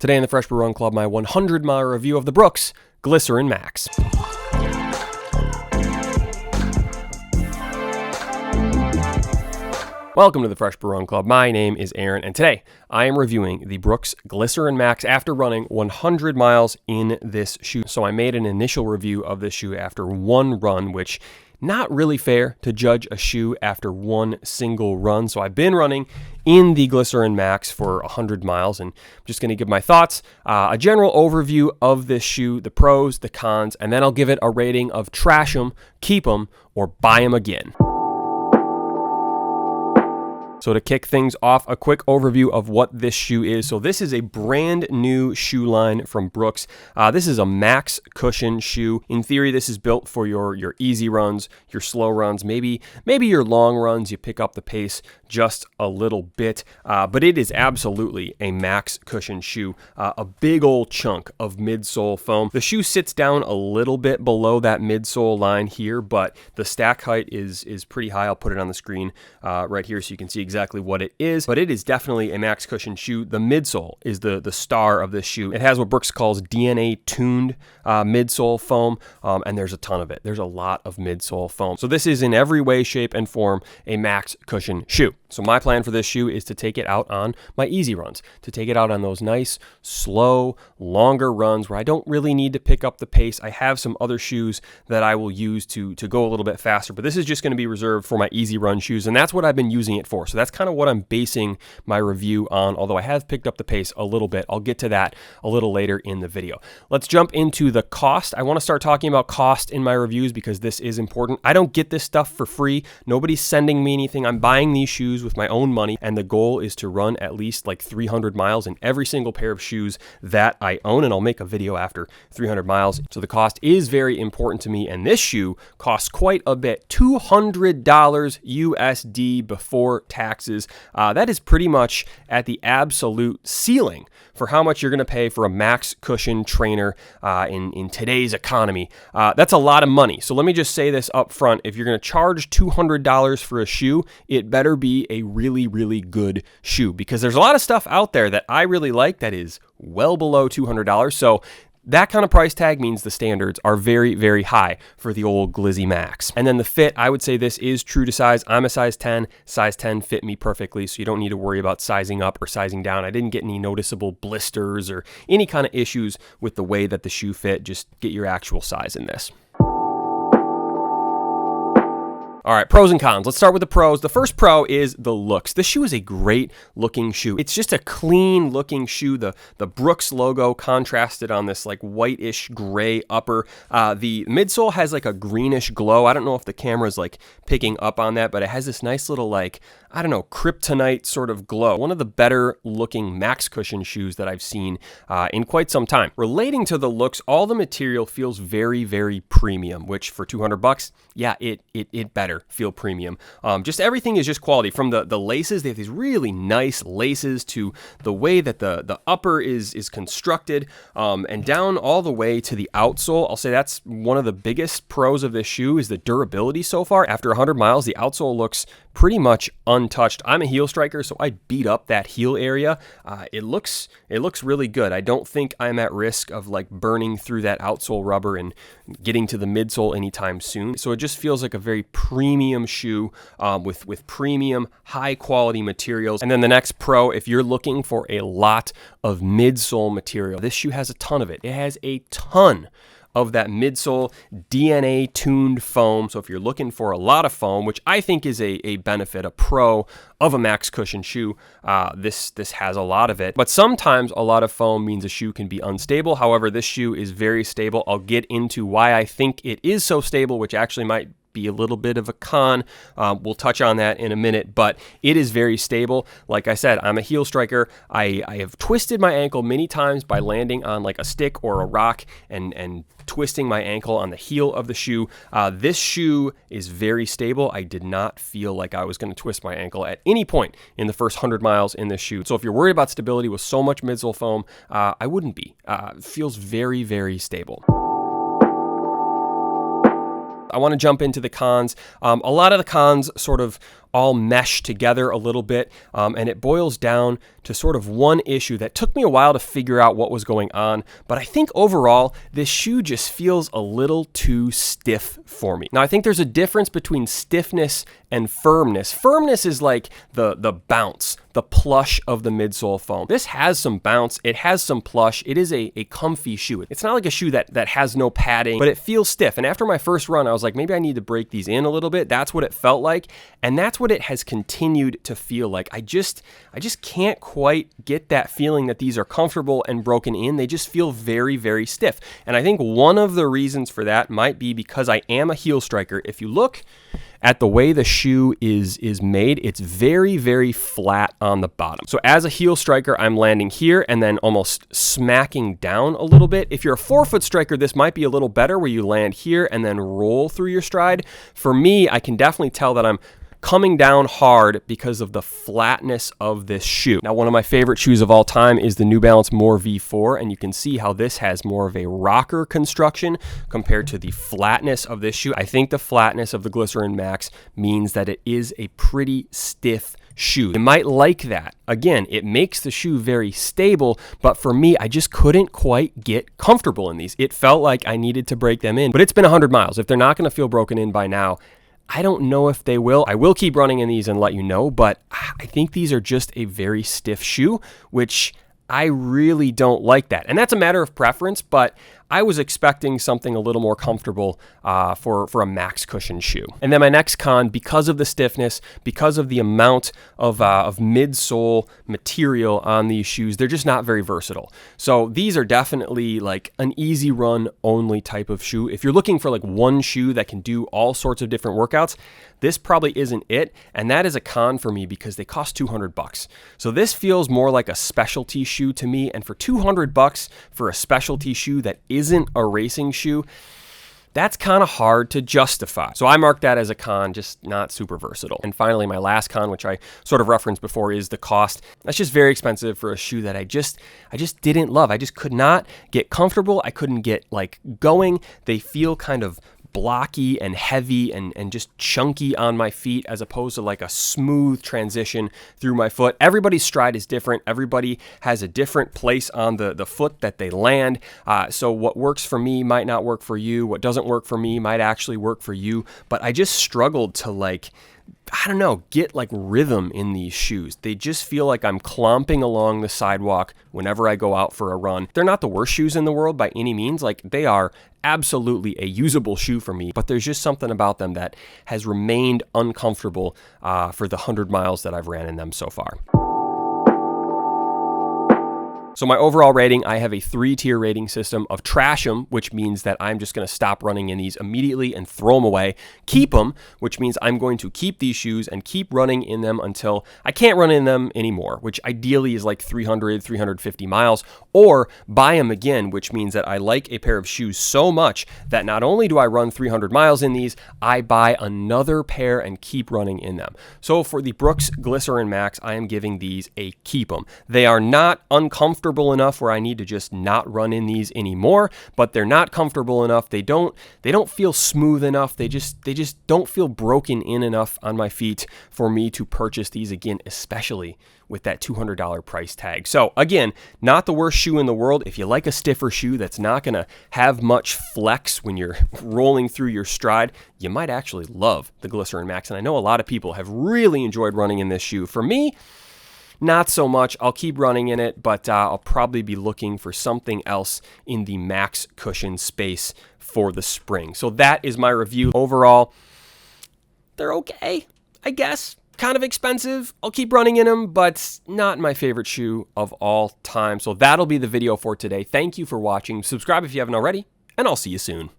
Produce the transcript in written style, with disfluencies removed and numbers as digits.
Today in the Fresh Brew Run Club, my 100-mile review of the Brooks Glycerin Max. Welcome to the Fresh Brew Run Club. My name is Aaron, and today I am reviewing the Brooks Glycerin Max after running 100 miles in this shoe. So I made an initial review of this shoe after one run, which not really fair to judge a shoe after one single run. So I've been running in the Glycerin Max for 100 miles, and I'm just going to give my thoughts, a general overview of this shoe, the pros, the cons, and then I'll give it a rating of trash them, keep them, or buy them again. So to kick things off, a quick overview of what this shoe is. So this is a brand new shoe line from Brooks. This is a max cushion shoe. In theory, this is built for your easy runs, your slow runs, maybe your long runs. You pick up the pace just a little bit, but it is absolutely a max cushion shoe. A big old chunk of midsole foam. The shoe sits down a little bit below that midsole line here, but the stack height is pretty high. I'll put it on the screen right here so you can see exactly what it is, but it is definitely a max cushion shoe. The midsole is the star of this shoe. It has what Brooks calls DNA tuned midsole foam, and there's a ton of it. There's a lot of midsole foam. So this is in every way, shape, and form a max cushion shoe. So my plan for this shoe is to take it out on my easy runs, to take it out on those nice, slow, longer runs where I don't really need to pick up the pace. I have some other shoes that I will use to go a little bit faster, but this is just going to be reserved for my easy run shoes, and that's what I've been using it for. So that's kind of what I'm basing my review on, although I have picked up the pace a little bit. I'll get to that a little later in the video. Let's jump into the cost. I want to start talking about cost in my reviews because this is important. I don't get this stuff for free. Nobody's sending me anything. I'm buying these shoes with my own money, and the goal is to run at least like 300 miles in every single pair of shoes that I own, and I'll make a video after 300 miles. So the cost is very important to me, and this shoe costs quite a bit, $200 USD before taxes. That is pretty much at the absolute ceiling for how much you're going to pay for a max cushion trainer in today's economy. That's a lot of money. So let me just say this up front. If you're going to charge $200 for a shoe, it better be a really, really good shoe, because there's a lot of stuff out there that I really like that is well below $200. So that kind of price tag means the standards are very, very high for the old Glizzy Max. And then the fit, I would say this is true to size. I'm a size 10. Size 10 fit me perfectly, so you don't need to worry about sizing up or sizing down. I didn't get any noticeable blisters or any kind of issues with the way that the shoe fit. Just get your actual size in this. All right, pros and cons. Let's start with the pros. The first pro is the looks. This shoe is a great looking shoe. It's just a clean looking shoe. The Brooks logo contrasted on this like whitish gray upper. The midsole has like a greenish glow. I don't know if the camera's like picking up on that, but it has this nice little like, I don't know, kryptonite sort of glow. One of the better looking max cushion shoes that I've seen in quite some time. Relating to the looks, all the material feels very, very premium, which for $200, yeah, it better feel premium. Just everything is just quality. From the laces, they have these really nice laces, to the way that the upper is constructed, and down all the way to the outsole. I'll say that's one of the biggest pros of this shoe is the durability so far. After 100 miles, the outsole looks pretty much untouched. I'm a heel striker, so I beat up that heel area. It looks really good. I don't think I'm at risk of like burning through that outsole rubber and getting to the midsole anytime soon. So it just feels like a very premium shoe with premium, high quality materials. And then the next pro, if you're looking for a lot of midsole material, this shoe has a ton of it. It has a ton of that midsole DNA tuned foam. So if you're looking for a lot of foam, which I think is a benefit, a pro of a max cushion shoe, this has a lot of it. But sometimes a lot of foam means a shoe can be unstable. However, this shoe is very stable. I'll get into why I think it is so stable, which actually might be a little bit of a con. We'll touch on that in a minute, but it is very stable. Like I said, I'm a heel striker. I have twisted my ankle many times by landing on like a stick or a rock and twisting my ankle on the heel of the shoe. This shoe is very stable. I did not feel like I was going to twist my ankle at any point in the first 100 miles in this shoe. So if you're worried about stability with so much midsole foam, I wouldn't be. It feels very, very stable. I want to jump into the cons. A lot of the cons sort of all mesh together a little bit, and it boils down to sort of one issue that took me a while to figure out what was going on, but I think overall, this shoe just feels a little too stiff for me. Now, I think there's a difference between stiffness and firmness. Firmness is like the bounce, the plush of the midsole foam. This has some bounce, it has some plush, it is a comfy shoe. It's not like a shoe that has no padding, but it feels stiff. And after my first run, I was like, maybe I need to break these in a little bit. That's what it felt like, and that's what it has continued to feel like. I just can't quite get that feeling that these are comfortable and broken in. They just feel very, very stiff. And I think one of the reasons for that might be because I am a heel striker. If you look at the way the shoe is made, it's very, very flat on the bottom. So as a heel striker, I'm landing here and then almost smacking down a little bit. If you're a forefoot striker, this might be a little better where you land here and then roll through your stride. For me, I can definitely tell that I'm coming down hard because of the flatness of this shoe. Now, one of my favorite shoes of all time is the New Balance More V4, and you can see how this has more of a rocker construction compared to the flatness of this shoe. I think the flatness of the Glycerin Max means that it is a pretty stiff shoe. You might like that. Again, it makes the shoe very stable, but for me, I just couldn't quite get comfortable in these. It felt like I needed to break them in, but it's been 100 miles. If they're not going to feel broken in by now, I don't know if they will. I will keep running in these and let you know, but I think these are just a very stiff shoe, which I really don't like that. And that's a matter of preference, but I was expecting something a little more comfortable for a max cushion shoe. And then my next con, because of the stiffness, because of the amount of midsole material on these shoes, they're just not very versatile. So these are definitely like an easy run only type of shoe. If you're looking for like one shoe that can do all sorts of different workouts, this probably isn't it. And that is a con for me because they cost $200. So this feels more like a specialty shoe to me. And for $200 for a specialty shoe that isn't a racing shoe, that's kind of hard to justify. So I mark that as a con, just not super versatile. And finally, my last con, which I sort of referenced before, is the cost. That's just very expensive for a shoe that I just didn't love. I just could not get comfortable. I couldn't get like going. They feel kind of blocky and heavy and just chunky on my feet as opposed to like a smooth transition through my foot. Everybody's stride is different. Everybody has a different place on the foot that they land. So what works for me might not work for you. What doesn't work for me might actually work for you. But I just struggled to get like rhythm in these shoes. They just feel like I'm clomping along the sidewalk whenever I go out for a run. They're not the worst shoes in the world by any means. Like, they are absolutely a usable shoe for me, but there's just something about them that has remained uncomfortable for the 100 miles that I've ran in them so far. So my overall rating, I have a 3-tier rating system of trash them, which means that I'm just going to stop running in these immediately and throw them away. Keep them, which means I'm going to keep these shoes and keep running in them until I can't run in them anymore, which ideally is like 300, 350 miles, or buy them again, which means that I like a pair of shoes so much that not only do I run 300 miles in these, I buy another pair and keep running in them. So for the Brooks Glycerin Max, I am giving these a keep them. They are not uncomfortable enough where I need to just not run in these anymore, but they're not comfortable enough. They don't feel smooth enough. They just don't feel broken in enough on my feet for me to purchase these again, especially with that $200 price tag. So again, not the worst shoe in the world. If you like a stiffer shoe that's not going to have much flex when you're rolling through your stride, you might actually love the Glycerin Max. And I know a lot of people have really enjoyed running in this shoe. For me, not so much. I'll keep running in it, but I'll probably be looking for something else in the max cushion space for the spring. So that is my review. Overall, they're okay, I guess. Kind of expensive. I'll keep running in them, but not my favorite shoe of all time. So that'll be the video for today. Thank you for watching. Subscribe if you haven't already, and I'll see you soon.